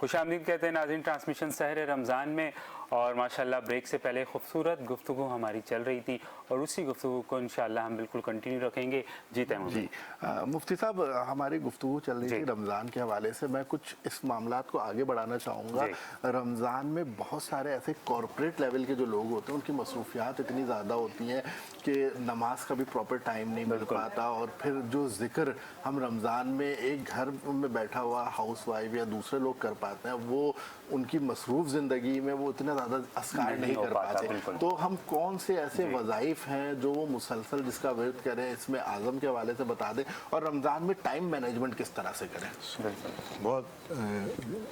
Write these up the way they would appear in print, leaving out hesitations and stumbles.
खुशामदीद कहते हैं नाज़रीन ट्रांसमिशन सहर रमज़ान में, और माशाल्लाह ब्रेक से पहले खूबसूरत गुफ्तगू हमारी चल रही थी और उसी गुफ्तगू को इंशाल्लाह हम बिल्कुल कंटिन्यू रखेंगे। जी तैमूर जी। मुफ्ती साहब, हमारी गुफ्तगू चल रही थी रमज़ान के हवाले से, मैं कुछ इस मामलात को आगे बढ़ाना चाहूँगा। रमज़ान में बहुत सारे ऐसे कॉरपोरेट लेवल के जो लोग होते हैं उनकी मसरूफियात इतनी ज़्यादा होती हैं कि नमाज का भी प्रॉपर टाइम नहीं मिल पाता, और फिर जो ज़िक्र हम रमज़ान में एक घर में बैठा हुआ हाउस वाइफ या दूसरे लोग कर पाते हैं, वो उनकी मसरूफ़ ज़िंदगी में वो इतना ज़्यादा असकार नहीं कर पाते। तो हम कौन से ऐसे वज़ाइफ हैं जो वो मुसलसल जिसका विर्द करें, इसमें आज़म के हवाले से बता दें, और रमज़ान में टाइम मैनेजमेंट किस तरह से करें? बहुत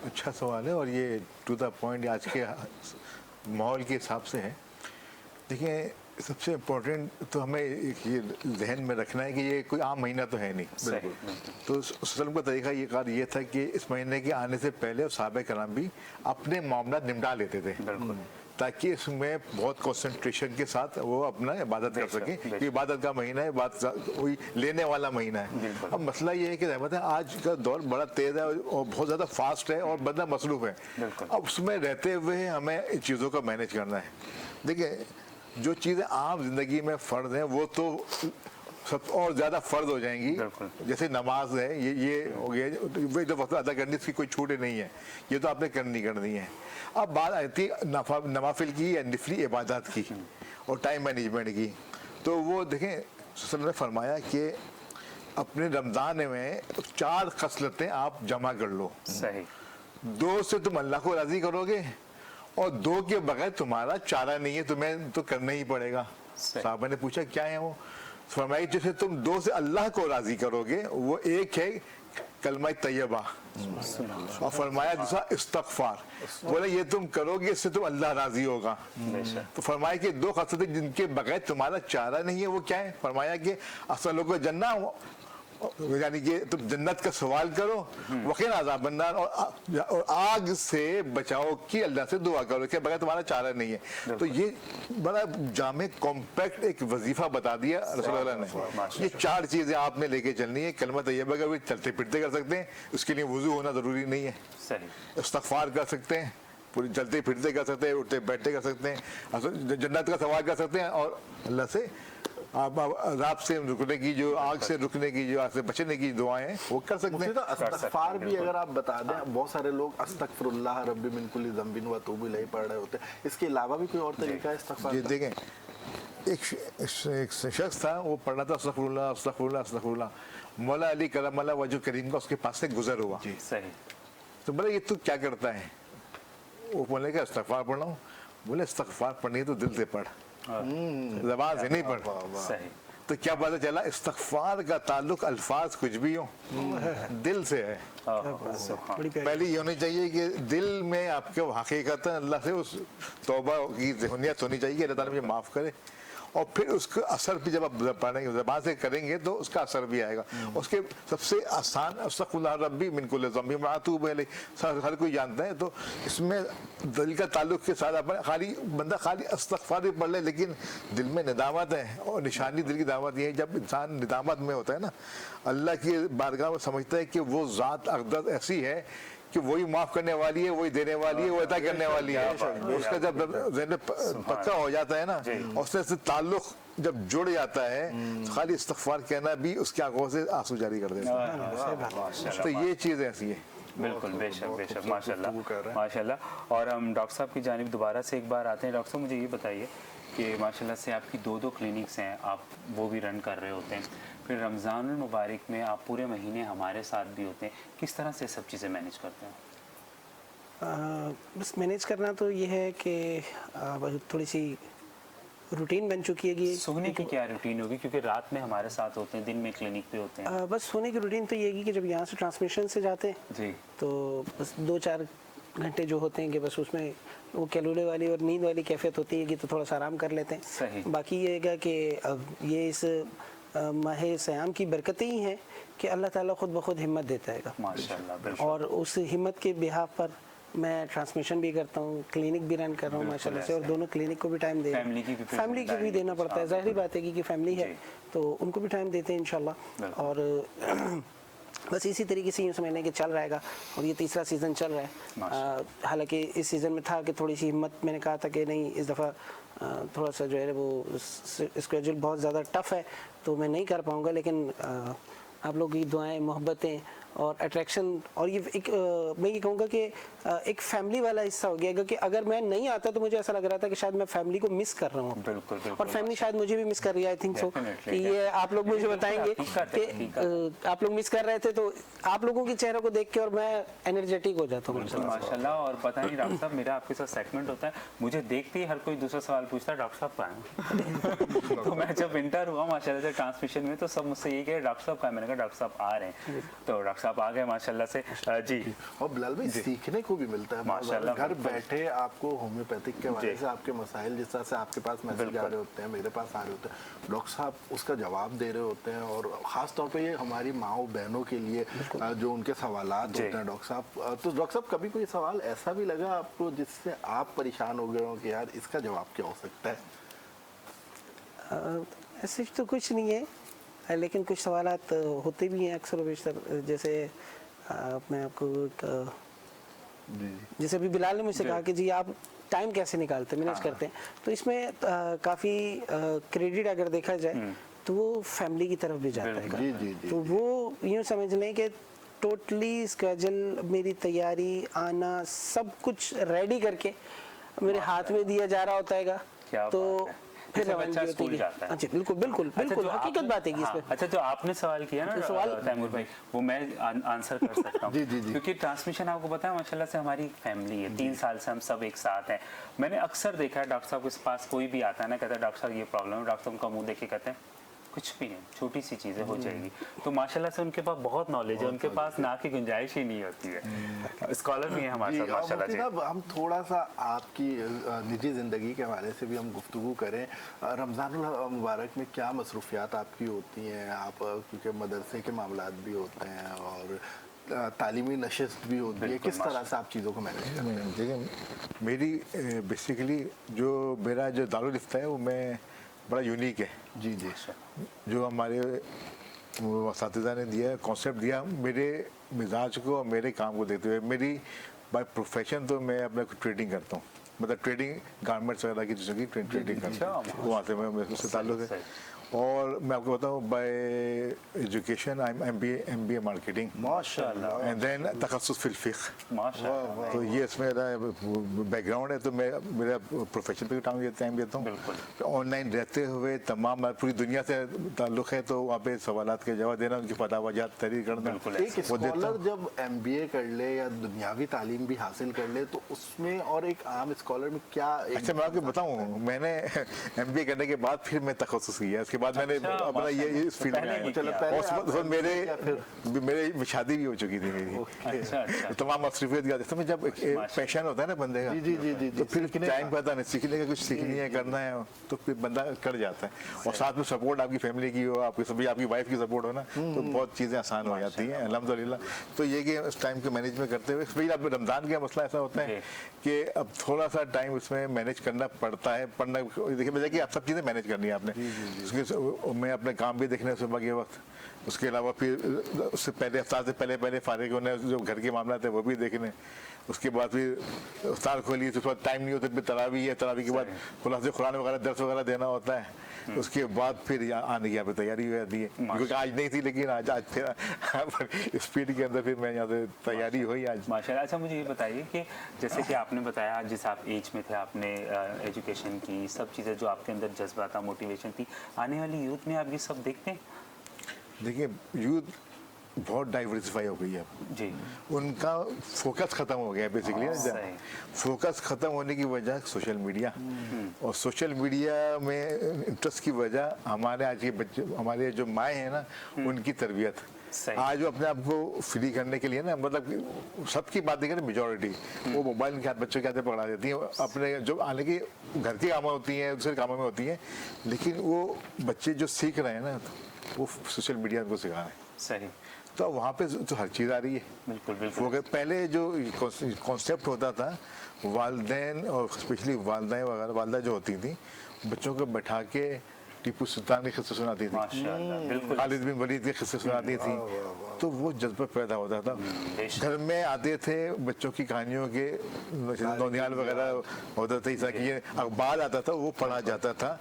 अच्छा सवाल है, और ये टू द पॉइंट आज के माहौल के हिसाब से है। देखिए, सबसे इम्पोर्टेंट तो हमें ये जहन में रखना है कि ये कोई आम महीना तो है नहीं। तो वसल्लम का तरीका ये कार ये था कि इस महीने के आने से पहले सहाबा कराम भी अपने मामला निपटा लेते थे, ताकि इसमें बहुत कंसंट्रेशन के साथ वो अपना इबादत कर सके। ये इबादत का महीना है, बात वही लेने वाला महीना है। अब मसला ये है कि रहमत है, आज का दौर बड़ा तेज़ है और बहुत ज़्यादा फास्ट है और बंदा मसरूफ़ है। अब उसमें रहते हुए हमें इन चीज़ों को मैनेज करना है। देखिए, जो चीज़ें आम जिंदगी में फ़र्ज हैं वो तो सब और ज़्यादा फ़र्ज हो जाएंगी। जैसे नमाज है, ये हो गया, वही तो वक्त अदा करने की कोई छूट नहीं है, ये तो आपने करनी है। अब बात आती है नवाफिल की या निफली इबादत की और टाइम मैनेजमेंट की। तो वो देखें, रसूल ने फरमाया कि अपने रमज़ान में 4 खसलतें आप जमा कर लो। सही। 2 से तुम अल्लाह को राज़ी करोगे, और 2 के बगैर तुम्हारा चारा नहीं है, तुम्हें तो करना ही पड़ेगा। साहबा ने पूछा क्या है वो? फरमाया जैसे तुम 2 से अल्लाह को राज़ी करोगे, वो एक है कलमा तैयबा, और फरमाया दूसरा इस्तगफार। बोले ये तुम करोगे, इससे तुम अल्लाह राज़ी होगा। तो फरमाया कि 2 खसलतें जिनके बगैर तुम्हारा चारा नहीं है, वो क्या है? फरमाया कि असल को जन्ना, यानी कि तुम जन्नत का सवाल करो, वकील आज़ाब बन्नार, और आग से बचाओ की अल्लाह से दुआ करो, के बगैर तुम्हारा चारा नहीं है। तो ये बड़ा जामे कॉम्पैक्ट एक वजीफा बता दिया रसूलुल्लाह ने। ये 4 चीज़ें आपने लेके चलनी है। कलमा तैयबा का भी चलते फिरते कर सकते हैं, उसके लिए वुज़ू होना ज़रूरी नहीं है। इस्तग़फ़ार कर सकते हैं, पूरी चलते फिरते कर सकते हैं, उठते बैठते कर सकते हैं, जन्नत का सवाल कर सकते हैं, और अल्लाह से आप रात से रुकने की, जो आग से रुकने की, जो आग से बचने की दुआएं हैं वो कर सकते हैं। तो इस्तग़फ़ार भी अगर आप बता दें, बहुत सारे लोग अस्तग़फ़िरुल्लाह रब्बी मिन कुल्ली ज़ंबिन व अतूबु इलैहि पढ़ रहे होते हैं, इसके अलावा भी कोई और तरीका है इस्तग़फ़ार? जी देखें, एक शख्स था, वो पढ़ रहा था अस्तग़फ़िरुल्लाह अस्तग़फ़िरुल्लाह अस्तग़फ़िरुल्लाह, मौला अली करमल्लाह वजह करीम का उसके पास से गुजर हुआ। सही। तो बोले ये तू क्या करता है? वो बोले कि इस्तग़फ़ार पढ़ रहा हूँ। बोले इस्तग़फ़ार पढ़नी है तो दिल से पढ़, ज़बान से नहीं पढ़। सही। तो क्या पता चला, इस्तग़फ़ार का ताल्लुक अल्फाज कुछ भी हो, दिल से है। पहले ये होनी चाहिए कि दिल में आपके हकीकतन अल्लाह से उस तौबा की ज़हूनियत होनी चाहिए कि अल्लाह ताला मुझे माफ़ करे, और फिर उसका असर भी जब आप पढ़ेंगे, ज़बान से करेंगे तो उसका असर भी आएगा। उसके सबसे आसान अस्तग़फ़िरुल्लाह रब्बी मिन कुल्ली ज़ंबिन व अतूबु इलैहि, हर कोई जानता है। तो इसमें दिल का ताल्लुक़ के साथ अपन बंदा खाली इस्तग़फ़ार भी पढ़ ले, लेकिन दिल में निदामत है, और निशानी दिल की दामत ये है, जब इंसान निदामत में होता है ना, अल्लाह की बारगाह में समझता है कि वो ज़ात अक़दस ऐसी है कि वही माफ़ करने वाली है, वही देने वाली है, वो अता करने वाली है। उसका जब ज़हन पक्का हो जाता है ना, और उससे ताल्लुक़ जब जुड़ जाता है, तो खाली इस्तग़फ़ार कहना भी उसकी आंखों से आंसू जारी कर देता है। तो ये चीज़ ऐसी है। बिल्कुल, बेशक माशाल्लाह। और हम डॉक्टर साहब की जानिब दोबारा से एक बार आते हैं। डॉक्टर साहब, मुझे ये बताइए कि माशाल्लाह से आपकी 2 क्लिनिक्स हैं, आप वो भी रन कर रहे होते हैं, फिर रमज़ानुल मुबारक में आप पूरे महीने हमारे साथ भी होते हैं, किस तरह से सब चीज़ें मैनेज करते हैं? बस मैनेज करना तो ये है कि थोड़ी सी रूटीन बन चुकी है कि सोने की क्या रूटीन होगी, क्योंकि रात में हमारे साथ होते हैं, दिन में क्लिनिक पे होते हैं। बस सोने की रूटीन तो ये है कि जब यहाँ से ट्रांसमिशन से जाते हैं जी, तो बस 2-4 घंटे जो होते हैं कि बस उसमें वो कैलोरी वाली और नींद वाली कैफियत होती है कि तो थोड़ा सा आराम कर लेते हैं। सही। बाकी ये है कि अब ये इस माह सयाम की बरकतें ही हैं कि अल्लाह ताला खुद ब खुद हिम्मत देता है माशाल्लाह, और उस हिम्मत के बिहाफ पर मैं ट्रांसमिशन भी करता हूँ, क्लिनिक भी रन कर रहा हूँ माशाल्लाह से, और दोनों क्लिनिक को भी टाइम दे, फैमिली की भी देना पड़ता है, ज़ाहिर बात है कि फैमिली है तो उनको भी टाइम देते हैं इंशाल्लाह। और बस इसी तरीके से यूँ समझ लें कि चल रहेगा और ये तीसरा सीज़न चल रहा है। हालांकि इस सीज़न में था कि थोड़ी सी हिम्मत, मैंने कहा था कि नहीं इस दफ़ा थोड़ा सा जो है वो स्केड्यूल बहुत ज़्यादा टफ है तो मैं नहीं कर पाऊँगा, लेकिन आप लोगों की दुआएं, मोहब्बतें और अट्रैक्शन और ये एक मैं ये कहूँगा कि एक फैमिली वाला हिस्सा हो गया, क्योंकि अगर मैं नहीं आता तो मुझे ऐसा लग रहा था कि शायद मैं फैमिली को मिस कर रहा हूँ। बिल्कुल, बिल्कुल, और फैमिली शायद मुझे भी मिस कर रही है, आई थिंक सो। कि ये आप लोग मुझे बताएंगे कि आप लोग मिस कर रहे थे, तो आप लोगों के चेहरों को देख के और मैं एनर्जेटिक हो जाता हूँ माशाल्लाह। और पता नहीं डॉक्टर साहब, मेरा आपके साथ सेगमेंट होता है, मुझे देखते ही हर कोई दूसरा सवाल पूछता है, डॉक्टर साहब कहाँ हैं? तो मैं जब इंटर हुआ माशाल्लाह से ट्रांसमिशन में, तो सब मुझसे यही कहे डॉक्टर साहब कहाँ? मैंने कहा डॉक्टर साहब आ रहे हैं, तो डॉक्टर साहब आ गए माशाल्लाह से जी। और बिलाल भाई सीखने को भी मिलता है माशाल्लाह, घर बैठे आपको होम्योपैथिक के बारे से आपके मसाइल, जिस तरह से आपके पास मैसेज आ रहे होते हैं, मेरे पास आ रहे होते हैं, डॉक्टर साहब उसका जवाब दे रहे होते हैं। और ख़ास तौर पे ये हमारी माओ बहनों के लिए जो उनके सवालात होते हैं डॉक्टर साहब, तो डॉक्टर साहब कभी कोई सवाल ऐसा भी लगा आपको जिससे आप परेशान हो गए हो कि यार इसका जवाब क्या हो सकता है? ऐसे तो कुछ नहीं है, लेकिन कुछ सवालात होते भी हैं अक्सर बेशतर। जैसे मैं आपको जैसे अभी बिलाल ने मुझसे कहा कि जी आप टाइम कैसे निकालते हैं, मैनेज करते हैं, तो इसमें काफ़ी क्रेडिट अगर देखा जाए तो वो फैमिली की तरफ भी जाता है। जी, जी, जी, तो वो यूँ समझ लें कि टोटली स्केड्यूल, मेरी तैयारी, आना, सब कुछ रेडी करके मेरे हाथ में दिया जा रहा होता है। तो फिर बच्चा स्कूल जाता है। अच्छा, बिल्कुल बिल्कुल बिल्कुल हकीकत बात है इसमें। अच्छा, जो आपने सवाल किया ना सवाल तैमूर भाई, वो मैं आंसर कर सकता हूँ। जी, जी, जी। क्योंकि ट्रांसमिशन आपको पता है माशाल्लाह से हमारी फैमिली है, 3 साल से हम सब एक साथ हैं। मैंने अक्सर देखा है डॉक्टर साहब के पास कोई भी आता है ना, कहता है डॉक्टर साहब ये प्रॉब्लम है, डॉक्टर साहब उनका मुंह देख के कहते हैं कुछ भी नहीं, छोटी सी चीजें हो जाएगी। तो माशाल्लाह से उनके पास बहुत नॉलेज है, उनके पास ना की गुंजाइश ही नहीं होती है। स्कॉलर भी है हमारे साथ माशाल्लाह से। हम थोड़ा सा आपकी निजी ज़िंदगी के हवाले से भी हम गुफ्तगू करें। रमज़ानुल मुबारक में क्या मसरूफियात आपकी होती हैं? आप क्योंकि मदरसे के मामलात भी होते हैं और तालीमी नशिस्त भी होती है, किस तरह से आप चीज़ों को मैनेज करते हैं? देखिए मेरी बेसिकली जो मेरा जो दारुल इफ्ता है वो मैं बड़ा यूनिक है। जी जी। जो हमारे असातिज़ा ने दिया, कॉन्सेप्ट दिया, मेरे मिजाज को और मेरे काम को देखते हुए। मेरी बाय प्रोफेशन तो मैं अपना ट्रेडिंग करता हूँ, मतलब ट्रेडिंग गारमेंट्स वगैरह की चीज़ों की ट्रेडिंग करता हूँ, वहाँ से मैं उससे ताल्लुक़ है। और मैं आपको बताऊँ bye education I am MBA marketing माशाल्लाह, एंड देन तखस्सुस फिल फ़िक़्ह। माशाल्लाह, तो ये इसमें मेरा बैकग्राउंड है। तो मैं मेरा प्रोफेशन पे भी टाइम देता हूँ। ऑनलाइन रहते हुए तमाम पूरी दुनिया से ताल्लुक़ है, तो वहाँ पे सवालात के जवाब देना, उनकी फतावाजात तहरीर करना। एक स्कॉलर जब MBA कर ले या दुनियावी तालीम भी हासिल कर ले तो उसमें और एक आम स्कॉलर में क्या? अच्छा, मैं आपको बताऊँ, मैंने MBA करने के बाद फिर मैं तखस्सुस किया, उसके बाद मैंने अपना ये इस फील्ड में आया। और मेरे शादी भी हो चुकी थी मेरी। तमाम मसरूफियत का समय जब पैशन होता है ना बंदे का, तो फिर टाइम पता नहीं, सीखने का कुछ सीखनी है, करना है, तो फिर बंदा कर जाता है। और साथ में सपोर्ट आपकी फैमिली की हो, आपकी सभी आपकी वाइफ की सपोर्ट हो ना, तो बहुत चीज़ें आसान हो जाती हैं अल्हम्दुलिल्लाह। तो ये कि उस टाइम को मैनेज में करते हुए, फिर अब रमज़ान का मसला ऐसा होता है कि अब थोड़ा सा टाइम उसमें मैनेज करना पड़ता है। पढ़ना, देखिए मुझे कि आप सब चीज़ें मैनेज करनी है आपने। मैं अपने काम भी देखने सुबह के वक्त, उसके अलावा फिर उससे पहले अफ्तार से पहले फारिग होने जो घर के मामला थे वो भी देखने। उसके बाद फिर अफ्तार खोलिए तो थोड़ा टाइम नहीं होता, फिर तरावी है, तरावी के बाद खुलासे कुरान वगैरह दर्स वगैरह देना होता है। उसके बाद फिर यहाँ आने की यहाँ पे तैयारी हो जाती है, क्योंकि आज नहीं थी लेकिन आज फिर स्पीड के अंदर फिर मैं यहाँ से तैयारी हुई आज माशाल्लाह। अच्छा, मुझे ये बताइए कि जैसे कि आपने बताया जिस आप एज में थे आपने एजुकेशन की, सब चीज़ें जो आपके अंदर जज्बा था, मोटिवेशन थी, आने वाली यूथ में आप ये सब देखते हैं? देखिए यूथ बहुत डाइवर्सिफाई हो गई है जी, उनका फोकस खत्म हो गया है बेसिकली। फोकस खत्म होने की वजह सोशल मीडिया, और सोशल मीडिया में इंटरेस्ट की वजह हमारे आज के बच्चे, हमारे जो माएँ हैं ना, उनकी तरबियत। आज वो अपने आप को फ्री करने के लिए ना, मतलब सबकी बात देखें मेजॉरिटी वो मोबाइल के हाथ, बच्चों के हाथ पकड़ा देती हैं। अपने जो आने की घर की कामों होती हैं, दूसरे कामों में होती हैं, लेकिन वो बच्चे जो सीख रहे हैं ना, वो सोशल मीडिया को सिखा रहे हैं। सही। तो वहाँ पे तो हर चीज़ आ रही है। बिल्कुल बिल्कुल। पहले जो कॉन्सेप्ट होता था, वालिदैन और स्पेशली वालिदा जो होती थी, बच्चों को बैठा के टीपू सुल्तान के किस्से सुनाती थी, माशाल्लाह, बिल्कुल खालिद बिन वलीद के किस्से सुनाती थी, तो वो जज्बा पैदा होता था। घर में आते थे बच्चों की कहानियों के नौनियाल वगैरह होता था, ऐसा कि ये अखबार आता था वो पढ़ा जाता था।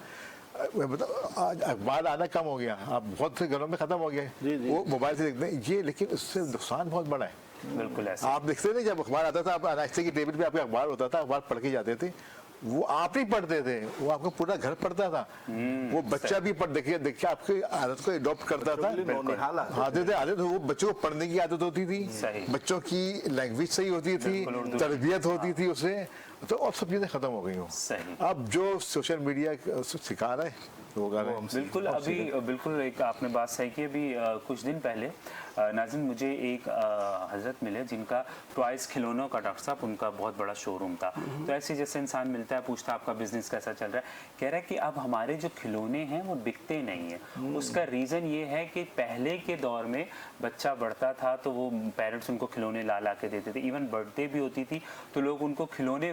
मैं बताऊं आज अखबार आना कम हो गया, अब बहुत से घरों में खत्म हो गया है, वो मोबाइल से देखते हैं ये, लेकिन उससे नुकसान बहुत बड़ा है। बिल्कुल ऐसे आप देखते थे जब अखबार आता था, आप नाश्ते की टेबल पे आपके अखबार होता था, अखबार पढ़ के जाते थे, वो आप नहीं पढ़ते थे, वो आपका पूरा घर पढ़ता था। वो बच्चा भी पढ़ देखिए आपकी आदत को अडॉप्ट करता था। आदत वो बच्चों को पढ़ने की आदत होती थी, बच्चों की लैंग्वेज सही होती थी, तरबियत होती थी उससे, तो अब सब चीजें खत्म हो गई हो। अब जो सोशल मीडिया सिखा रहा है वो गा रहे हैं। बिल्कुल अभी बिल्कुल एक आपने बात सही की। अभी कुछ दिन पहले नाज़रीन मुझे एक हजरत मिले जिनका टॉयज खिलौनों का डॉक्टर साहब उनका बहुत बड़ा शोरूम था। तो ऐसे जैसे इंसान मिलता है पूछता है आपका बिजनेस कैसा चल रहा है, कह रहा है कि अब हमारे जो खिलौने हैं वो बिकते नहीं है। उसका रीज़न ये है कि पहले के दौर में बच्चा बढ़ता था तो वो पेरेंट्स उनको खिलौने ला ला के देते थे, इवन बर्थडे भी होती थी तो लोग उनको खिलौने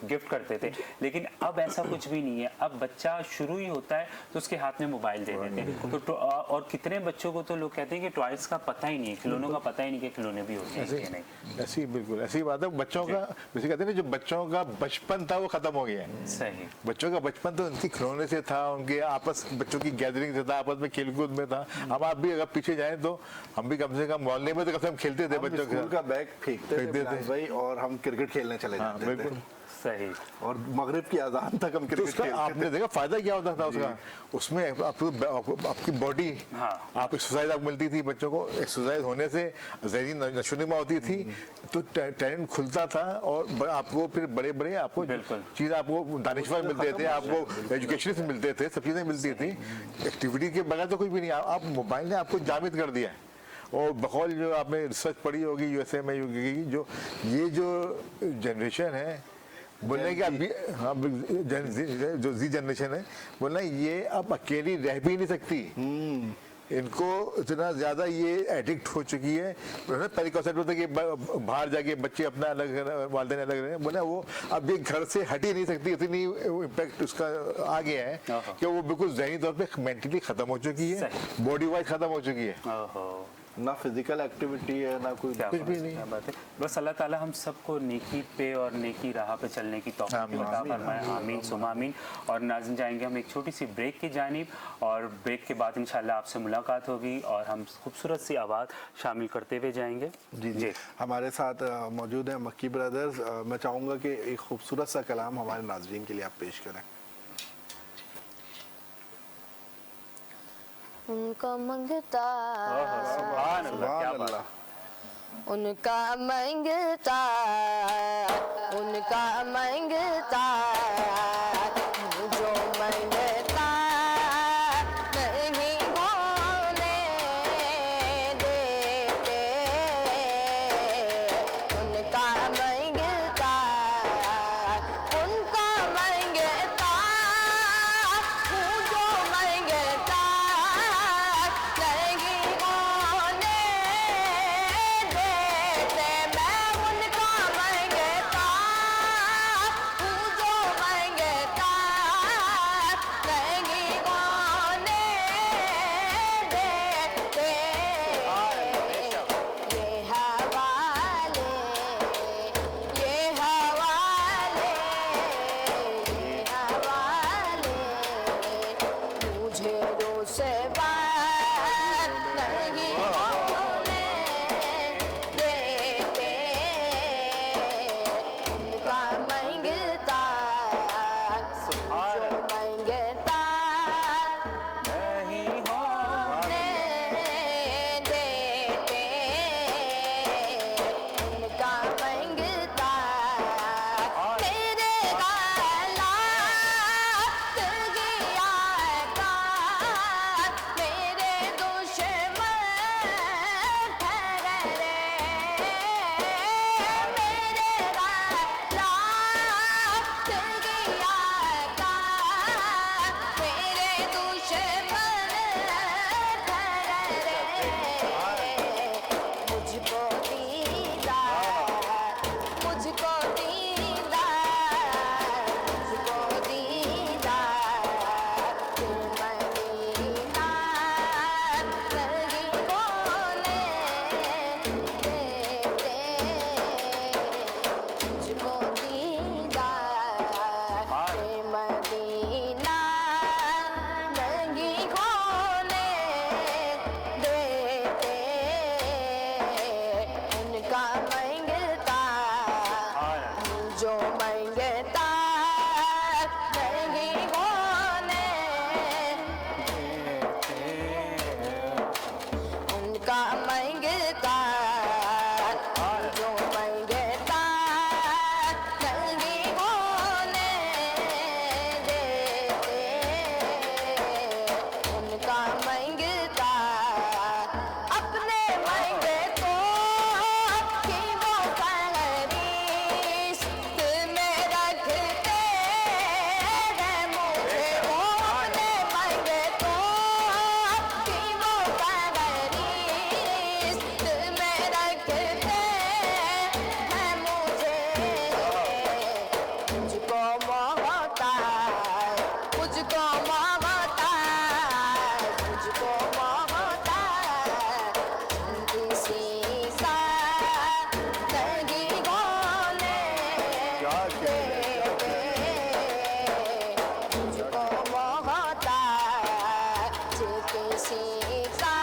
गिफ्ट करते थे। लेकिन अब ऐसा कुछ भी नहीं है, अब बच्चा शुरू ही होता है तो उसके हाथ में मोबाइल दे देते हैं। तो और कितने बच्चों को तो लोग कहते हैं कि टॉयज का पता ही नहीं है, खिलौनों का पता ही नहीं कि खिलौने भी होते हैं कि नहीं। ऐसी बिल्कुल ऐसी बात है। बच्चों का जैसे कहते हैं जो बच्चों का बचपन था वो खत्म हो गया है। सही, बच्चों का बचपन तो उनकी खिलौने से था, उनके आपस बच्चों की गैदरिंग से था, आपस में खेलकूद में था। अब आप भी अगर पीछे जाएं तो हम भी कम से कम मोहल्ले में तो कम से कम खेलते थे, बच्चों का बैग फेंकते थे भाई और हम क्रिकेट खेलने चले जाते थे। सही, और मगरिब की अजान तक हम क्रिकेट खेलते थे। आपने देखा फायदा क्या होता था उसका, उसमें आपकी बॉडी आप एक्सरसाइज आपको मिलती थी, बच्चों को एक्सरसाइज होने से जहनी नशोनुमा होती थी, तो टैलेंट खुलता था और आपको फिर बड़े बड़े आपको चीज़ आपको दानिशवर मिलते थे, आपको एजुकेशन मिलते थे, सब चीज़ें मिलती थी। एक्टिविटी के बगैर तो कुछ भी नहीं। आप मोबाइल ने आपको जामिद कर दिया है। और बकौल जो आपने रिसर्च पढ़ी होगी यूएसए में जो ये जो जनरेशन है बोलने की अभी हाँ जो जी जनरेशन है बोलना ये अब अकेली रह भी नहीं सकती। इनको इतना ज़्यादा ये एडिक्ट हो चुकी है। पहले कॉन्सेप्ट होता है कि बाहर जाके बच्चे अपना अलग वालिदैन अलग रहे, बोला वो अब ये घर से हट ही नहीं सकती, इतनी इम्पैक्ट उसका आ गया है कि वो बिल्कुल ज़हनी तौर पे मेंटली ख़त्म हो चुकी है, बॉडी वाइज ख़त्म हो चुकी है। ना फिजिकल एक्टिविटी है ना कुछ भी नहीं। बात है बस अल्लाह ताला हम सबको नेकी पे और नेकी राह पे चलने की तौफीक अता फरमाए, आमीन सुमा आमीन। और नाज़रीन जाएंगे हम एक छोटी सी ब्रेक की जानिब और ब्रेक के बाद इंशाल्लाह आपसे मुलाकात होगी और हम खूबसूरत सी आवाज़ शामिल करते हुए जाएंगे। जी हमारे साथ मौजूद हैं मक्की ब्रदर्स। मैं चाहूँगा कि एक खूबसूरत सा कलाम हमारे नाज़रीन के लिए आप पेश करें। उनका मंगता सुभान अल्लाह, क्या बात। उनका मंगता जो मंगता नहीं होने देते। उनका मंगता जो मंगता नहीं होने देते। मैं उनका मंगता जो मंगता नहीं होने देते। मुझे रोसे बात नहीं होने देते। उनका मंगता जो मंगता नहीं होने देते। उनका मंगता मेरे गला गया का मेरे मुझको मोहता है, मुझको मोहता है, मुझको मोहता है, किसी सा नहीं होने देते, मुझको मोहता है, किसी सा